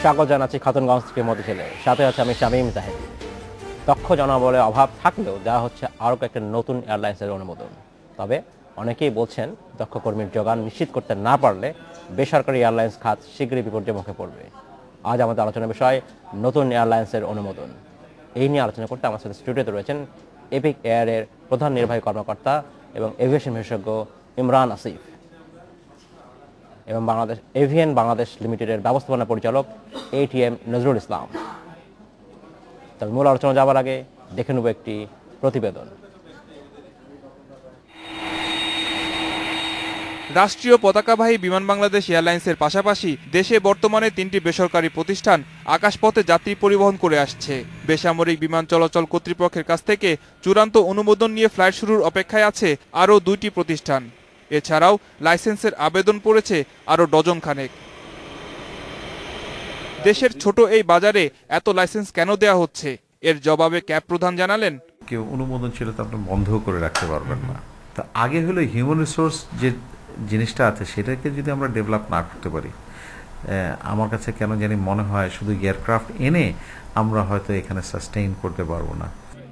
স্বাগত জানাচ্ছি খাতুনগঞ্জ থেকে মতিঝিলে। সাথে আছে আমি শামীম জাহেদি। দক্ষ জনবলের অভাব থাকলেও দেওয়া হচ্ছে আরও কয়েকটা নতুন এয়ারলাইন্সের অনুমোদন। তবে অনেকেই বলছেন দক্ষ কর্মীর যোগান নিশ্চিত করতে না পারলে বেসরকারি এয়ারলাইন্স খাত শীঘ্রই বিপর্যয়ের মুখে পড়বে। আজ আমাদের আলোচনার বিষয় নতুন এয়ারলাইন্সের অনুমোদন। এই নিয়ে আলোচনা করতে আমার সাথে স্টুডিওতে রয়েছেন এপিক এয়ারের প্রধান নির্বাহী কর্মকর্তা এবং এভিয়েশন বিশেষজ্ঞ ইমরান আসিফ এবং এভিয়েন বাংলাদেশ লিমিটেডের ব্যবস্থাপনা পরিচালক ATM নজরুল ইসলাম। তবে মূল আলোচনা যাওয়ার আগে দেখে নেব একটি প্রতিবেদন। রাষ্ট্রীয় পতাকাবাহী বিমান বাংলাদেশ এয়ারলাইন্সের পাশাপাশি দেশে বর্তমানে 3টি বেসরকারি প্রতিষ্ঠান আকাশপথে যাত্রী পরিবহন করে আসছে। বেসামরিক বিমান চলাচল কর্তৃপক্ষের কাছ থেকে চূড়ান্ত অনুমোদন নিয়ে ফ্লাইট শুরুর অপেক্ষায় আছে আরও 2টি প্রতিষ্ঠান। এছাড়াও লাইসেন্সের আবেদন পড়েছে আরও ডজন খানেক। দেশের ছোট এই বাজারে এত লাইসেন্স কেন দেয়া হচ্ছে, এর জবাবে ক্যাব প্রধান জানালেন, কেউ অনুমোদন ছিল তো আপনি বন্ধ করে রাখতে পারবেন না। তা আগে হলো হিউম্যান রিসোর্স যে জিনিসটা আছে সেটাকে যদি আমরা ডেভেলপ না করতে পারি, আমার কাছে কেন জানি মনে হয় শুধু এয়ারক্রাফট এনে আমরা হয়তো এখানে সাস্টেইন করতে পারবো না।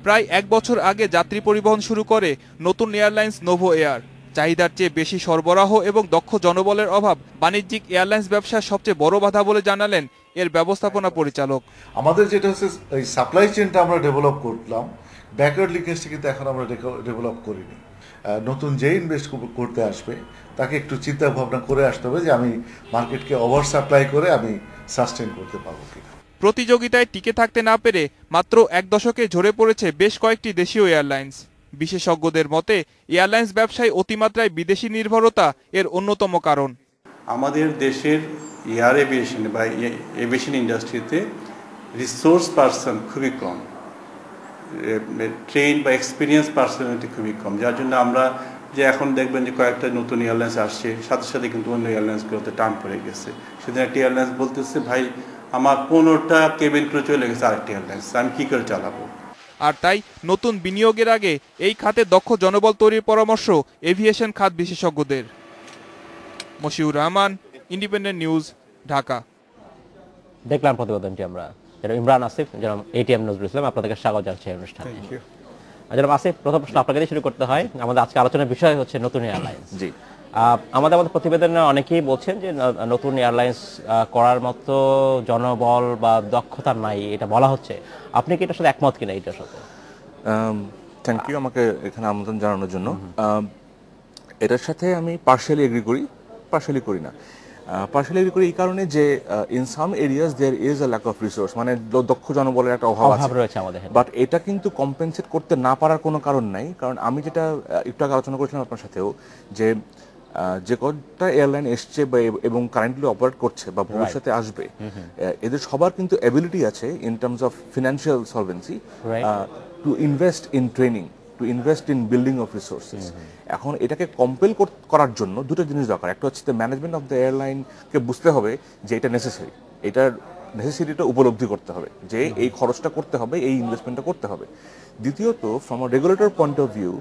প্রায় 1 বছর আগে যাত্রী পরিবহন শুরু করে নতুন এয়ারলাইন্স নোভো এয়ার। চাহিদার চেয়ে বেশি সরবরাহ এবং দক্ষ জনবলের অভাব বাণিজ্যিক এয়ারলাইন্স ব্যবসার সবচেয়ে বড় বাধা বলে জানালেন এর ব্যবস্থাপনা পরিচালক। আমাদের যেটা হচ্ছে এই সাপ্লাই চেনটা আমরা ডেভেলপ করলাম, ব্যাকওয়ার্ড লিঙ্কেজটা কিন্তু এখন আমরা ডেভেলপ করিনি। নতুন যে ইনভেস্ট করতে আসবে তাকে একটু চিন্তা ভাবনা করে আসতে হবে যে আমি মার্কেটকে ওভার সাপ্লাই করে আমি সাস্টেইন করতে পারবো কিনা। প্রতিযোগিতায় টিকে থাকতে না পেরে মাত্র 1 দশকে ঝরে পড়েছে বেশ কয়েকটি দেশীয় এয়ারলাইন্স। বিশেষজ্ঞদের মতে এয়ারলাইন্স ব্যবসায় অতিমাত্রায় বিদেশি নির্ভরতা এর অন্যতম কারণ। আমাদের দেশের এয়ার এভিয়েশন বা এভিয়েশন ইন্ডাস্ট্রিতে রিসোর্স পার্সন খুবই কম, ট্রেন বা এক্সপিরিয়েন্স পার্সোনালিটি খুবই কম, যার জন্য আমরা যে এখন দেখবেন যে কয়েকটা নতুন এয়ারলাইন্স আসছে, সাথে সাথে কিন্তু অন্য এয়ারলাইন্সগুলোতে টান পড়ে গেছে। সেদিন একটা এয়ারলাইন্স বলতেছে, ভাই আমার 15টা কেবিন ক্রু চলে গেছে আরেকটা এয়ারলাইন্স, আমি কী করে চালাবো। আর তাই নতুন বিনিয়োগের আগে এই খাতে দক্ষ জনবল তৈরির পরামর্শ এভিয়েশন খাত বিশেষজ্ঞদের। Mashiur Rahman, Independent News, Dhaka. দেখলাম প্রতিবেদনটি আমরা। ইমরান আসিফ, যেরকম ATM নজরুল ইসলাম, আপনাদেরকে স্বাগত জানাচ্ছি অনুষ্ঠানে। যেরকম আসিফ, প্রথম প্রশ্ন আপনাকে দিয়ে শুরু করতে হয়। আমাদের আজকে আলোচনার বিষয় হচ্ছে নতুন এয়ারলাইন্স। জি, আমাদের প্রতিবেদনে অনেকেই বলছেন যে নতুন এয়ারলাইন্স করার মতো জনবল বা দক্ষতা নাই, এটা বলা হচ্ছে। আপনি কি এটার সাথে একমত কিনা? এটার সাথে থ্যাংক ইউ আমাকে এখানে আমন্ত্রণ জানানোর জন্য। এটার সাথে আমি পার্শিয়ালি এগ্রি করি, পার্শিয়ালি করি না। পার্শিয়ালি এগ্রি করি এই কারণে যে in some areas there is a lack of resource, মানে দক্ষ জনবলের একটা অভাব রয়েছে আমাদের। বাট এটা কিন্তু কম্পেনসেট করতে না পারার কোনো কারণ নাই। কারণ আমি যেটা একটু আগে আলোচনা করেছিলাম আপনার সাথেও, যে কটা এয়ারলাইন এসছে এবং কারেন্টলি অপারেট করছে বা ভবিষ্যতে আসবে, এদের সবার কিন্তু এবিলিটি আছে in terms of financial solvency to invest in training, to invest in building of resources. এখন এটাকে কম্পেল করার জন্য দুটো জিনিস দরকার। একটা হচ্ছে দ্য ম্যানেজমেন্ট অফ দ্য এয়ারলাইনকে বুঝতে হবে যে এটা নেসেসারি, এটার নেসেসিটিটা উপলব্ধি করতে হবে যে এই খরচটা করতে হবে, এই ইনভেস্টমেন্টটা করতে হবে। দ্বিতীয়ত, from a regulator point of view,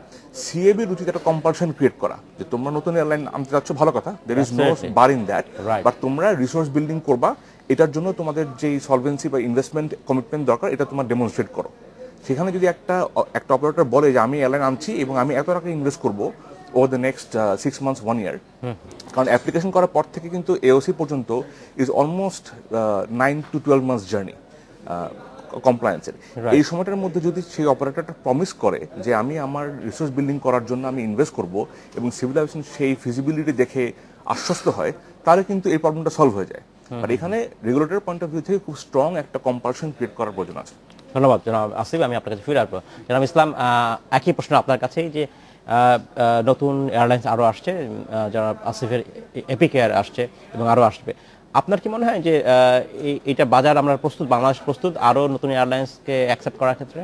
সিএবির উচিত একটা কম্পালশন ক্রিয়েট করা যে তোমরা নতুন এয়ারলাইন আনতে যাচ্ছ, ভালো কথা, there is no bar in that, but তোমরা রিসোর্স বিল্ডিং করবা, এটার জন্য তোমাদের যেই সলভেন্সি বা ইনভেস্টমেন্ট কমিটমেন্ট দরকার এটা তোমার ডেমনস্ট্রেট করো। সেখানে যদি একটা অপারেটর বলে যে আমি এয়ারলাইন আনছি এবং আমি এত টাকা ইনভেস্ট করবো over the next 6 months 1 year, কারণ অ্যাপ্লিকেশন করার পর থেকে কিন্তু এওসি পর্যন্ত is almost 9 to 12 months journey কমপ্লায়েন্সের। এই সময়টার মধ্যে যদি সেই অপারেটরটা প্রমিস করে যে আমি আমার রিসোর্স বিল্ডিং করার জন্য আমি ইনভেস্ট করব এবং সিভিল এভিয়েশন সেই ফিজিবিলিটি দেখে আশ্বস্ত হয়, তাহলে কিন্তু এই প্রবলেমটা সলভ হয়ে যায়। আর এখানে রেগুলেটর পয়েন্ট অফ ভিউ থেকে খুব স্ট্রং একটা কম্পালশন ক্রিয়েট করার প্রয়োজন আছে। ধন্যবাদ জনাব আসিফ। আমি আপনার কাছে ফিরে আসবো। জনাব ইসলাম, একই প্রশ্ন আপনার কাছেই যে নতুন এয়ারলাইন্স আরও আসছে, জনাব আসিফের এপিক এয়ার আসছে এবং আরও আসবে। আপনার কি মনে হয় যে এটা বাজার আমরা প্রস্তুত, বাংলাদেশ প্রস্তুত আরও নতুন এয়ারলাইন্সকে অ্যাকসেপ্ট করার ক্ষেত্রে?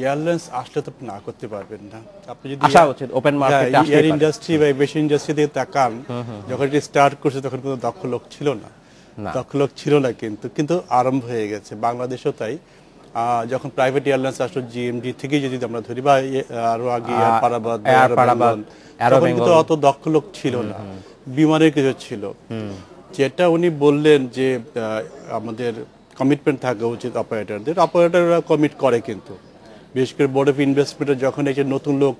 এয়ারলাইন্স আসলে তো না করতে পারবেন না। আপনি যদি আশা উচিত ওপেন মার্কেটে আসলে এয়ার ইন্ডাস্ট্রি বা এভিয়েশন ইন্ডাস্ট্রি দিয়ে তাকান, যখন এটা স্টার্ট করছে তখন কোনো দক্ষ লোক ছিল না, কিন্তু আরম্ভ হয়ে গেছে। বাংলাদেশও তাই। যখন প্রাইভেট এয়ারলাইন্স আসলো, জিএমডি থেকে যদি আমরা ধরি বা আরো আগে এয়ার পারাবাদ, তখন কিন্তু অত দক্ষ লোক ছিল না, বিমানের কিছু ছিল। যেটা উনি বললেন যে আমাদের কমিটমেন্ট থাকা উচিত অপারেটররা কমিট করে, কিন্তু বিশেষ করে বোর্ড অফ ইনভেস্টমেন্টের যখন এই যে নতুন লোক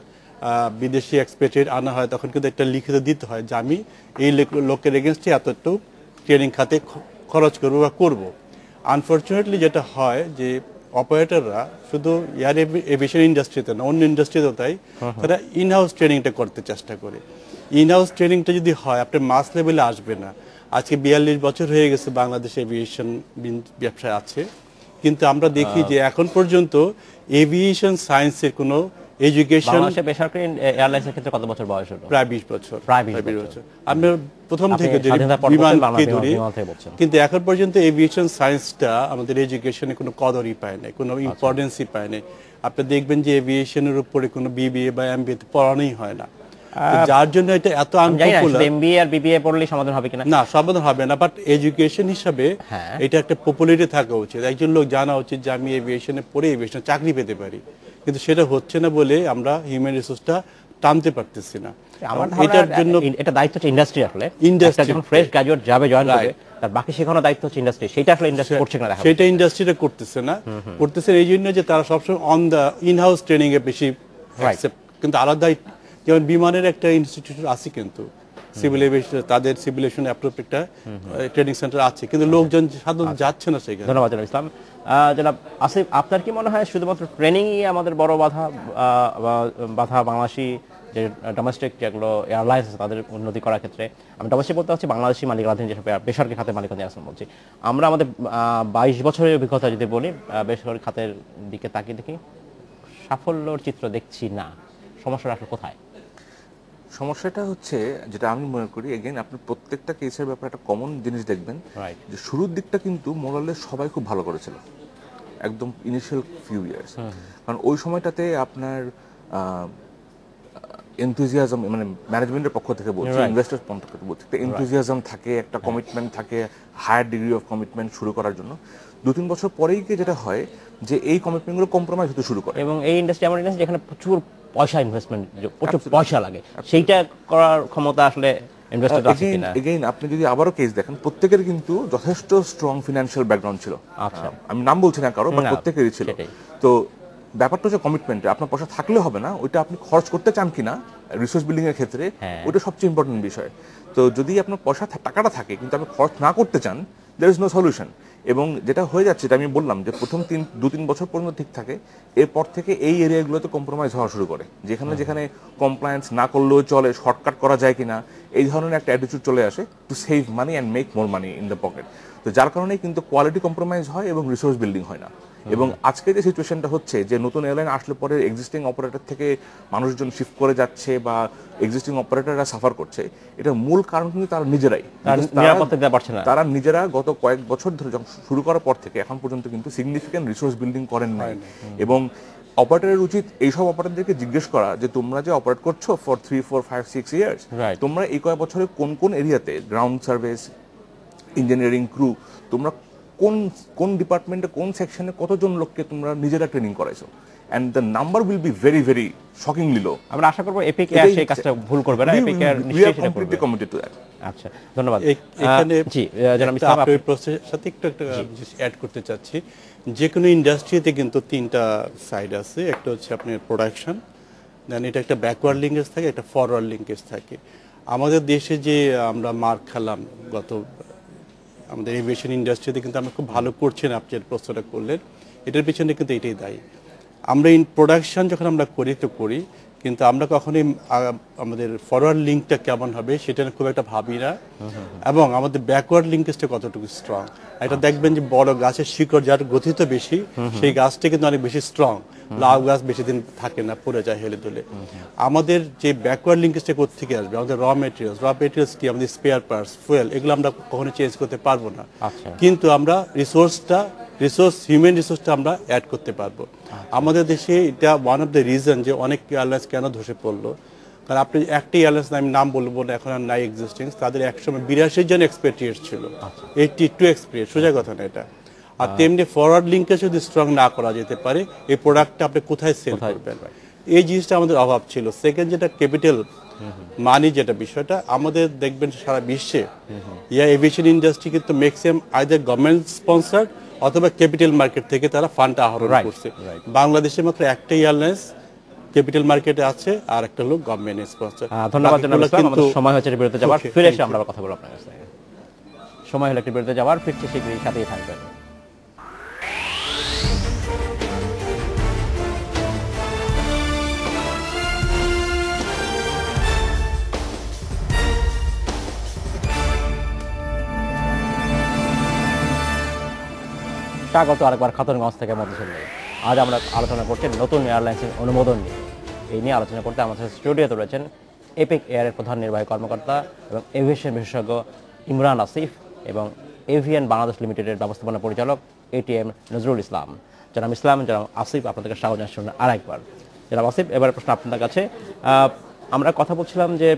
বিদেশি এক্সপেট্রিয়েট আনা হয় তখন কিন্তু একটা লিখিত দিতে হয় যে আমি এই লোকের এগেনস্টে এতটুকু ট্রেনিং খাতে খরচ করবো বা করবো। আনফর্চুনেটলি যেটা হয় যে অপারেটররা শুধু এয়ার এভিয়েশন ইন্ডাস্ট্রিতে না, অন্য ইন্ডাস্ট্রিতেও তাই, তারা ইন হাউস ট্রেনিংটা করতে চেষ্টা করে। ইন হাউস ট্রেনিংটা যদি হয় আপনার মাস লেভেলে আসবে না। আজকে 42 বছর হয়ে গেছে বাংলাদেশে এভিয়েশন ব্যবসায় আছে, কিন্তু আমরা দেখি যে এখন পর্যন্ত এভিয়েশন সায়েন্সের কোনো এডুকেশন বাংলাদেশে বেসরকারি এয়ারলাইন্সের ক্ষেত্রে কত বছর বয়স হলো? প্রায় 20 বছর। প্রায় 20 বছর। আমরা প্রথম থেকে বিমানকে ধরি, কিন্তু এখন পর্যন্ত এভিয়েশন সায়েন্সটা আমাদের এডুকেশনে কোনো কদরই পায় না, কোনো ইম্পর্টেন্সই পায় না। আপনি দেখবেন যে এভিয়েশনের উপরে কোনো বিবিএ বা এমবিএ পড়ানোই হয় না, যার জন্য এটা এত আনপপুলার। এমবিএ আর বিবিএ পড়লে সমাধান হবে কিনা? না, সমাধান হবে না, বাট এডুকেশন হিসাবে এটা একটা পপুলারিটি থাকা উচিত। একজন লোক জানা উচিত যে আমি এভিয়েশনে পড়ে এভিয়েশনে চাকরি পেতে পারি, কিন্তু সেটা হচ্ছে না বলে আমরা হিউম্যান রিসোর্সটা টানতে পারতেছি না। আমার এটার জন্য এটা দায়িত্ব হচ্ছে ইন্ডাস্ট্রি। আসলে ইন্ডাস্ট্রি যখন ফ্রেশ গ্র্যাজুয়েট যাবে জয়েন করবে, তার বাকি শেখানোর দায়িত্ব হচ্ছে ইন্ডাস্ট্রি। সেটা আসলে ইন্ডাস্ট্রি করছে না, সেটা ইন্ডাস্ট্রিটা করতেছে না। করতেছে এই জন্য যে তারা সবসময় on the in house training এ বেশি অ্যাকসেপ্ট, কিন্তু আলাদা যেমন বিমানের একটা ইনস্টিটিউট আছে, কিন্তু সিভিল এভিয়েশন তাদের সিভিল এভিয়েশন অ্যাপ্রোপ্রিয়েট একটা ট্রেনিং সেন্টার আছে, কিন্তু লোকজন সাধারণত যাচ্ছে না সেখানে। ধন্যবাদ জনাব ইসলাম। জনাব আসিফ, আপনার কি মনে হয় শুধুমাত্র ট্রেনিংই আমাদের বড় বাধা বাংলাদেশি যে ডোমেস্টিক যেগুলো এয়ারলাইন্স আছে তাদের উন্নতি করার ক্ষেত্রে? আমি ডোমেস্টিক বলতে হচ্ছে বাংলাদেশি মালিকানাধীন যেসব বেসরকারি খাতের মালিকানাধীন আসলে বলছি। আমরা আমাদের 22 বছরের অভিজ্ঞতা যদি বলি, বেসরকারি খাতের দিকে তাকিয়ে দেখি সাফল্যর চিত্র দেখছি না। সমস্যাটা আসলে কোথায়? সমস্যাটা হচ্ছে, যেটা আমি মনে করি, এগেইন আপনি প্রত্যেকটা কেসের ব্যাপারে একটা কমন জিনিস দেখবেন, যে শুরুর দিকটা কিন্তু মোরালে সবাই খুব ভালো করেছিল, একদম ইনিশিয়াল ফিউ ইয়ার্স। কারণ ওই সময়টাতে আপনার এনথুজিয়াজম, মানে ম্যানেজমেন্টের পক্ষ থেকে বলছি, ইনভেস্টার পক্ষ থেকে বলছি, একটা এনথুজিয়াজম থাকে, একটা কমিটমেন্ট থাকে, হায়ার ডিগ্রি অফ কমিটমেন্ট শুরু করার জন্য। 2-3 বছর পরেই কি যেটা হয় যে এই কমিটমেন্টগুলো কম্প্রোমাইজ হতে শুরু করে। এবং এই ইন্ডাস্ট্রি এমন ইন্ডাস্ট্রি যেখানে প্রচুর পয়সা ইনভেস্টমেন্ট, প্রচুর পয়সা লাগে, সেইটা করার ক্ষমতা আসলে ইনভেস্টর আছে কিনা? এগেইন আপনি যদি আবারও কেস দেখেন, প্রত্যেকের কিন্তু যথেষ্ট স্ট্রং ফিনান্সিয়াল ব্যাকগ্রাউন্ড ছিল। আচ্ছা, আমি নাম বলছি না কারো, বাট প্রত্যেকেরই ছিল। তো ব্যাপারটা হচ্ছে কমিটমেন্টে, আপনার পয়সা থাকলে হবে না, ওইটা আপনি খরচ করতে চান কিনা রিসোর্স বিল্ডিং এর ক্ষেত্রে, ওইটা সবচেয়ে ইম্পর্টেন্ট বিষয়। তো যদি আপনার পয়সা টাকাটা থাকে কিন্তু আপনি খরচ না করতে চান, দেয়ার ইজ নো সলিউশন। এবং যেটা হয়ে যাচ্ছে, যেটা আমি বললাম, যে প্রথম 2-3 বছর পর্যন্ত ঠিক থাকে, এরপর থেকে এই এরিয়াগুলোতে কম্প্রোমাইজ হওয়া শুরু করে, যেখানে কমপ্লায়েন্স না করলেও চলে, শর্টকাট করা যায় কিনা, এই ধরনের একটা অ্যাটিটিউড চলে আসে, to save money and make more money in the pocket. তো যার কারণেই কিন্তু কোয়ালিটি কম্প্রোমাইজ হয় এবং রিসোর্স বিল্ডিং হয় না। এবং আজকে যে সিচুয়েশনটা হচ্ছে, যে নতুন এয়ারলাইন আসলে পরে এক্সিস্টিং অপারেটর থেকে মানুষজন শিফট করে যাচ্ছে বা এক্সিস্টিং অপারেটররা সাফার করছে, এটার মূল কারণ কিন্তু তারা নিজেরাই, তারা নিজেরা গত কয়েক বছর ধরে যখন শুরু করার পর থেকে এখন পর্যন্ত কিন্তু সিগনিফিক্যান্ট রিসোর্স বিল্ডিং করেন নাই। এবং অপারেটরের উচিত এইসব অপারেটরদেরকে জিজ্ঞেস করা যে তোমরা যে অপারেট করছো ফর 3, 4, 5, 6 ইয়ার্স, তোমরা এই কয়েক বছরে কোন কোন এরিয়াতে গ্রাউন্ড সার্ভিস, ইঞ্জিনিয়ারিং ক্রু, তোমরা কোন ডিপার্টমেন্টে কোন সেকশনে কতজন লোককে তোমরা নিজেরা training করাইছো, and the number will be very very shockingly low. আমরা আশা করব এপিক এয়ার সেই কাজটা ভুল করবে না, এপিক এয়ার নিশ্চয়ই সেটা করবে। Committed to that. আচ্ছা, ধন্যবাদ। এখানে জি জনাব ইসলাম, আপনার প্রসেসের সাথে একটু অ্যাড করতে চাচ্ছি। যে কোনো ইন্ডাস্ট্রিতে কিন্তু 3টা সাইড আছে, একটা হচ্ছে আপনার প্রোডাকশন, দেন এটা একটা ব্যাকওয়ার্ড লিঙ্কেজ থাকে, একটা ফরওয়ার্ড লিঙ্কেজ থাকে। আমাদের দেশে যে আমরা মার খেলাম আমাদের এভিয়েশন ইন্ডাস্ট্রিতে, কিন্তু আমরা খুব ভালো করছি না, আপনি যে প্রশ্নটা করলেন, এটার পিছনে কিন্তু এটাই দায়ী। আমরা প্রোডাকশন যখন আমরা করি, কিন্তু আমরা কখনোই আমাদের ফরওয়ার্ড লিঙ্কটা কেমন হবে সেটা খুব একটা ভাবি না, এবং আমাদের ব্যাকওয়ার্ড লিঙ্কেজটা কতটুকু স্ট্রং। এটা দেখবেন যে বড় গাছের শিকড় যার গঠিত বেশি, সেই গাছটা কিন্তু অনেক বেশি স্ট্রং। লাউ গাছ বেশি দিন থাকে না, পড়ে যায় হেলে দুলে। আমাদের যে ব্যাকওয়ার্ড লিঙ্কেজটা কোথা থেকে আসবে? আমাদের র মেটেরিয়ালস কি, আমাদের স্পেয়ার পার্টস, ফুয়েল, এগুলো আমরা কখনো চেঞ্জ করতে পারবো না, কিন্তু আমরা হিউম্যান রিসোর্সটা আমরা অ্যাড করতে পারবো। আমাদের দেশে এটা ওয়ান অফ দ্য রিজন যে অনেক এয়ারলাইন্স কেন ধসে পড়লো, কারণ আপনি একটা এয়ারলাইন্স আমি নাম বলবো না, এখন আর নাই এক্সিস্টিং, তাদের একসময় 82 জন এক্সপেক্টিয়েট ছিল, 82 এক্সপেক্টিয়েট, সোজা কথা না এটা। আর তেমনি ফরওয়ার্ড লিঙ্কেজ যদি স্ট্রং না করা যেতে পারে, এই প্রোডাক্টটা আপনি কোথায় সেল করবেন, এই জিনিসটা আমাদের অভাব ছিল। সেকেন্ড যেটা ক্যাপিটাল, মানি যেটা বিষয়টা আমাদের দেখবেন সারা বিশ্বে এভিয়েশন ইন্ডাস্ট্রি কিন্তু ম্যাক্সিমাম আইদার গভর্নমেন্ট স্পন্সর্ড অথবা ক্যাপিটাল মার্কেট থেকে তারা ফান্ড আহরণ করছে। বাংলাদেশে মাত্র একটা এয়ারলাইন্স ক্যাপিটাল মার্কেটে আছে আর একটা হলো গভর্নমেন্ট স্পন্সর। ধন্যবাদ জনাব ইসলাম। আমাদের সময় হচ্ছে বিরতি যাওয়ার, ফিরে এসে আমরা কথা বলবো আপনার কাছে। সময় হলো একটি বিরতি যাওয়ার, ফিরছে শীঘ্রই, সাথেই থাকবেন। স্বাগত আরেকবার খাতুনগঞ্জ থেকে মধুসূদন। আজ আমরা আলোচনা করছি নতুন এয়ারলাইন্সের অনুমোদন নিয়ে। এই নিয়ে আলোচনা করতে আমাদের স্টুডিওতে রয়েছেন এপিক এয়ারের প্রধান নির্বাহী কর্মকর্তা এবং এভিয়েশন বিশেষজ্ঞ ইমরান আসিফ এবং এভিয়ান বাংলাদেশ লিমিটেডের ব্যবস্থাপনা পরিচালক এটিএম নজরুল ইসলাম। জনাব ইসলাম, জনাব আসিফ, আপনাদেরকে স্বাগত জানাচ্ছি আরেকবার। জনাব আসিফ, এবার প্রশ্ন আপনার কাছে। আমরা কথা বলছিলাম যে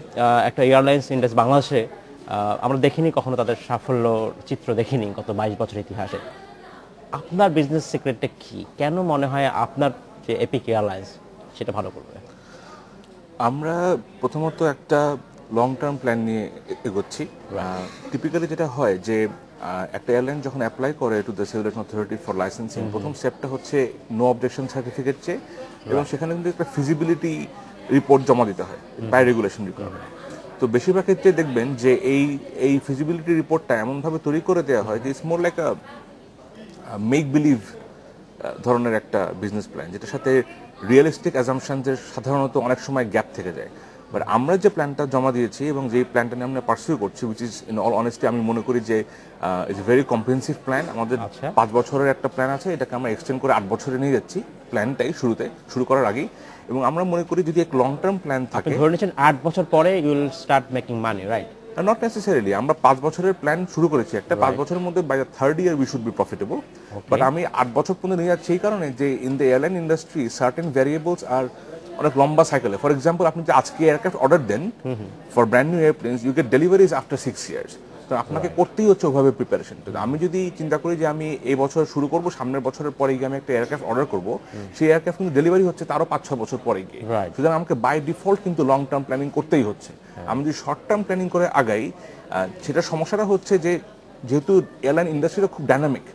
একটা এয়ারলাইন্স ইন্ডাস্ট্রি বাংলাদেশে আমরা দেখিনি কখনো, তাদের সাফল্য চিত্র দেখিনি গত 22 বছর ইতিহাসে। আপনার বিজনেস সিক্রেটটা কি? কেন মনে হয় আপনার যে এপিক এয়ারলাইন্স সেটা ভালো করবে? আমরা প্রথমত একটা লং টার্ম প্ল্যান নিয়ে এগোচ্ছি। টিপিক্যালি যেটা হয় যে একটা এয়ারলাইন যখন অ্যাপ্লাই করে to the civil aviation authority for licensing, প্রথম স্টেপটা হচ্ছে নো অবজেকশন সার্টিফিকেট চেয়ে, এবং সেখানে কিন্তু একটা ফিজিবিলিটি রিপোর্ট জমা দিতে হয় বাই রেগুলেশন রিকোয়ারমেন্ট। তো বেশিরভাগ ক্ষেত্রে দেখবেন যে এই ফিজিবিলিটি রিপোর্টটা এমনভাবে তৈরি করে দেওয়া হয় যে it's more like a make believe ধরনের একটা বিজনেস প্ল্যান, যেটার সাথে রিয়েলিস্টিক অ্যাজাম্পশনসের সাধারণত অনেক সময় গ্যাপ থেকে যায়। বাট আমরা যে প্ল্যানটা জমা দিয়েছি এবং যে প্ল্যানটা নিয়ে আমরা পার্সিউ করছি, which is in all honesty আমি মনে করি যে ইটস ভেরি কম্প্রিহেনসিভ প্ল্যান। আমাদের 5 বছরের একটা প্ল্যান আছে, এটাকে আমরা এক্সটেন্ড করে 8 বছরে নিয়ে যাচ্ছি প্ল্যানটাই শুরু করার আগেই। এবং আমরা মনে করি যদি এক লং টার্ম প্ল্যান থাকে, ধরে নিচ্ছেন 8 বছর পরে you will start making money, right? Not necessarily. আমরা 5 বছরের প্ল্যান শুরু করেছি একটা, 5 বছরের মধ্যে by the third year we should be profitable. But আমি 8 বছর পর্যন্ত নিয়ে যাচ্ছি এই কারণে যে in the airline industry certain variables আর অনেক লম্বা সাইকেলে। ফর এক্সাম্পল, আপনি যে আজকে এয়ারক্রাফট অর্ডার দেন for brand new airplanes, you get deliveries after 6 years. তো আপনাকে করতেই হচ্ছে ওভাবে প্রিপারেশন। তো আমি যদি চিন্তা করি যে আমি এই বছর শুরু করবো, সামনের বছরের পরে গিয়ে আমি একটা এয়ারক্রাফট অর্ডার করবো, সেই এয়ারক্রাফট কিন্তু ডেলিভারি হচ্ছে তারও 5-6 বছর পরে গিয়ে। সুতরাং আমাকে বাই ডিফল্ট কিন্তু লং টার্ম প্ল্যানিং করতেই হচ্ছে। আমি যদি শর্ট টার্ম প্ল্যানিং করে আগাই, সেটা সমস্যাটা হচ্ছে যে যেহেতু এয়ারলাইন ইন্ডাস্ট্রিটা খুব dynamic,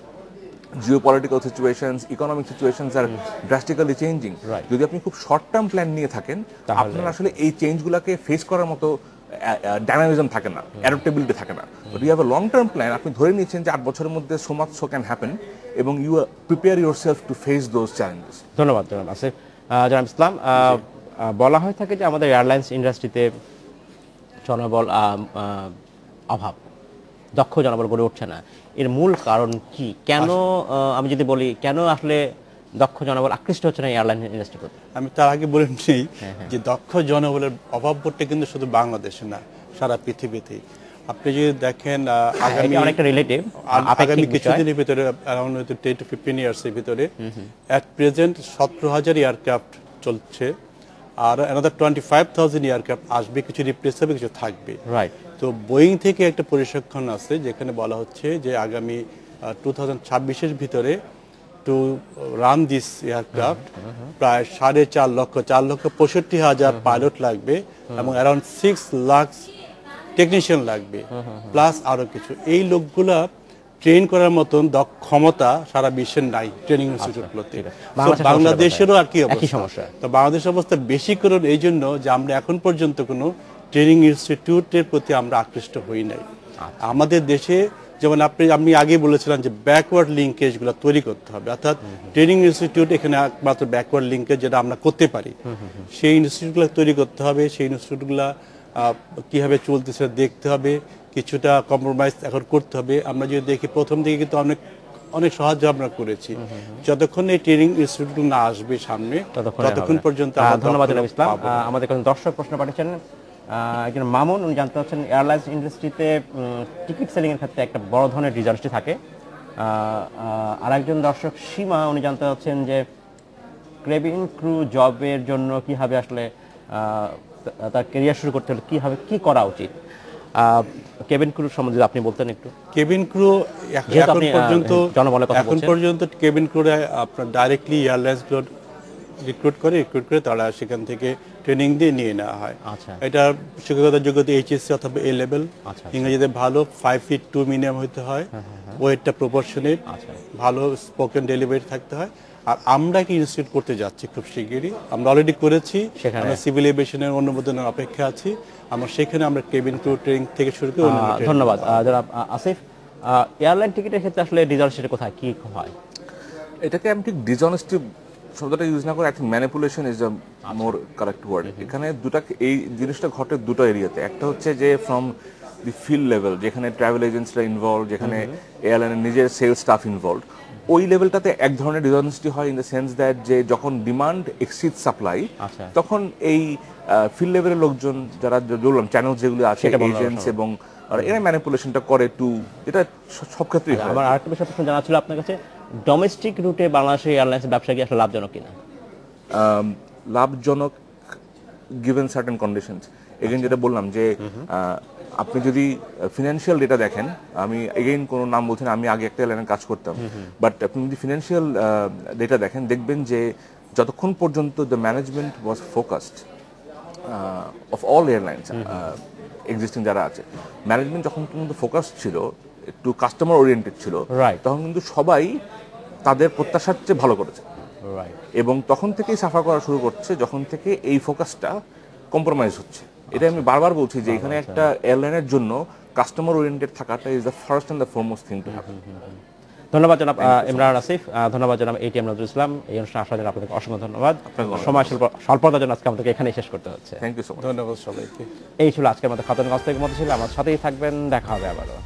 geopolitical situations, economic situations আর ড্রাস্টিক্যালি চেঞ্জিং। যদি আপনি খুব শর্ট টার্ম প্ল্যান নিয়ে থাকেন, আপনার আসলে এই চেঞ্জগুলোকে ফেস করার মতো ডাইনামিজম থাকে না, অ্যাডাপ্টেবিলিটি থাকে না। But you have a long term plan, আপনি ধরে নিচ্ছেন যে 8 বছরের মধ্যে so much so can happen, এবং you prepare yourself to face those challenges. ধন্যবাদ জনাব আসিফ। জনাব ইসলাম, বলা হয়ে থাকে যে আমাদের এয়ারলাইন্স ইন্ডাস্ট্রিতে জনবল অভাব, দক্ষ জনবল গড়ে উঠছে না। এর মূল কারণ কি? কেন, আমি যদি বলি কেন আসলে দক্ষ জনবল আকৃষ্ট হচ্ছে না এয়ারলাইন ইন্ডাস্ট্রি প্রতি? আমি তার আগে বলে নিই যে দক্ষ জনবলের অভাবটা কিন্তু শুধু বাংলাদেশে না, সারা পৃথিবীতে। আপনি যদি দেখেন আগামী কিছুদিনের ভিতরে, অ্যারাউন্ড 10 to 15 ইয়ার্সের ভিতরে অ্যাট প্রেজেন্ট 17,000 এয়ারক্রাফট চলছে, আর অ্যানাদার 25,000 এয়ারক্রাফট আসবে, কিছু রিপ্লেস হবে, কিছু থাকবে। রাইট। তো বোয়িং থেকে একটা পরিসংখ্যান আছে যেখানে বলা হচ্ছে যে আগামী 2026-এর ভিতরে টু রান দিস এয়ারক্রাফট প্রায় 4,65,000 পাইলট লাগবে এবং অ্যারাউন্ড 6 লাখ টেকনিশিয়ান লাগবে, প্লাস আরো কিছু। এই লোকগুলা ট্রেন করার মতন ক্ষমতা সারা বিশ্বের নাই ট্রেনিং ইনস্টিটিউটগুলোতে। বাংলাদেশেরও আর কি সমস্যা। তো বাংলাদেশের অবস্থা বেশি করে এই জন্য যে আমরা এখন পর্যন্ত কোনো ট্রেনিং ইনস্টিটিউটের প্রতি আমরা আকৃষ্ট হই নাই। আমাদের দেশে যেমন আপনি আগে বলেছিলেন যে ব্যাকওয়ার্ড লিঙ্কেজগুলো তৈরি করতে হবে, অর্থাৎ ট্রেনিং ইনস্টিটিউট এখানে একমাত্র ব্যাকওয়ার্ড লিঙ্কেজ যেটা আমরা করতে পারি, সেই ইনস্টিটিউটগুলো তৈরি করতে হবে। সেই ইনস্টিটিউটগুলো কীভাবে চলতেছে দেখতে হবে, কিছুটা কম্প্রোমাইজ এখন করতে হবে। আমরা যদি দেখি প্রথম দিকে কিন্তু অনেক সাহায্য আমরা করেছি, যতক্ষণ এই ট্রেনিং ইনস্টিটিউট না আসবে সামনে ততক্ষণ পর্যন্ত। ধন্যবাদ জনাব ইসলাম। আমাদের কোনো দর্শক প্রশ্ন পাঠিয়েছেন, একজন মামুন, উনি জানতে চাচ্ছেন এয়ারলাইন্স ইন্ডাস্ট্রিতে টিকিট সেলিং এর ক্ষেত্রে একটা বড় ধরনের ডিসঅনেস্টি থাকে। আর একজন দর্শক সীমা, উনি জানতে চাচ্ছেন যে কেবিন ক্রু জবের জন্য কিভাবে আসলে তার ক্যারিয়ার শুরু করতে হলে কি করা উচিত। কেবিন ক্রু সম্বন্ধে আপনি বলতেন একটু। কেবিন ক্রু এখন পর্যন্ত কেবিন ক্রু আপনার ডাইরেক্টলি এয়ারলাইন্স রিক্রুট করে তারা সেখান থেকে ট্রেনিং দিয়ে নিয়ে নেওয়া হয়। আচ্ছা। এটা শিক্ষকতার যোগ্যতা এইচএসসি অথবা এ লেভেল, আচ্ছা। ইংরেজিতে ভালো 5 feet 2 মিনিমাম হতে হয়, ওয়েটটা প্রপোর্শনেট, আচ্ছা। ভালো স্পোকেন ডেলিভারি থাকতে হয়। আর আমরা কি ইনস্টিটিউট করতে যাচ্ছি খুব শিগগিরই, আমরা অলরেডি করেছি, সেখানে? আমরা সিভিল এভিয়েশনের অনুমোদনের অপেক্ষা আছি। সেখানে আমরা কেবিন ক্রু ট্রেনিং থেকে শুরু করে অন্যান্য training ধন্যবাদ জনাব আসিফ। এয়ারলাইন টিকিটের ক্ষেত্রে আসলে ডিসঅনেস্টি কোথায় কি হয়? এটাকে আমি ঠিক ডিসঅনেস্টি শব্দটা ইউজ না করে I think manipulation is the more correct word. এখানে এই জিনিসটা ঘটে দুটো এরিয়াতে। একটা হচ্ছে যে ফ্রম দি ফিল্ড লেভেল, যেখানে ট্রাভেল এজেন্টসরা ইনভলভ, যেখানে এয়ারলাইনের নিজের সেলস স্টাফ ইনভলভ, ওই লেভেলটাতে এক ধরনের ডিসঅনেস্টি হয় ইন দ্য সেন্স দ্যাট যে যখন ডিমান্ড এক্সিড সাপ্লাই, তখন এই ফিল্ড লেভেলের লোকজন যারা বললাম চ্যানেল যেগুলো আছে এজেন্টস এবং এরা ম্যানিপুলেশনটা করে টু, এটা সব ক্ষেত্রেই হয়। আমার আরেকটা বিষয় প্রশ্ন জানা ছিল আপনার কাছে, ডোমেস্টিক রুটে বাংলাদেশের এয়ারলাইন্সের ব্যবসা কি আসলে লাভজনক কিনা? লাভজনক গিভেন সার্টেন কন্ডিশনস। এগেইন যেটা বললাম যে আপনি যদি ফিনান্সিয়াল ডেটা দেখেন, আমি এগেইন কোনো নাম বলছেন, আমি আগে একটা এয়ারলাইনে কাজ করতাম, বাট আপনি যদি ফিনান্সিয়াল ডেটা দেখেন দেখবেন যে যতক্ষণ পর্যন্ত the management was focused of all airlines existing যারা আছে, ম্যানেজমেন্ট যখন পর্যন্ত ফোকাস ছিল, একটু কাস্টমার ওরিয়েন্টেড ছিল, তখন কিন্তু সবাই তাদের প্রত্যাশার চেয়ে ভালো করেছে। এবং তখন থেকেই সাফার করা শুরু করছে যখন থেকে এই ফোকাসটা কম্প্রোমাইজ হচ্ছে। এটা আমি বারবার বলছি যে এখানে একটা এয়ারলাইনের জন্য কাস্টমার ওরিয়েন্টেড থাকাটা is the first and the foremost thing to happen. ধন্যবাদ জনাব ইমরান আসিফ, ধন্যবাদ জনাব এটিএম নজরুল ইসলাম। এই অনুষ্ঠানে আসার জন্য আপনাকে অসংখ্য ধন্যবাদ। সময় স্বল্পতার জন্য আজকে আমাদেরকে এখানেই শেষ করতে হচ্ছে। Thank you so much. ধন্যবাদ সবাইকে। এই ছিল আজকের মতো খাতুনগঞ্জ থেকে মতো ছিল। আমার সাথেই থাকবেন, দেখা হবে আবারও।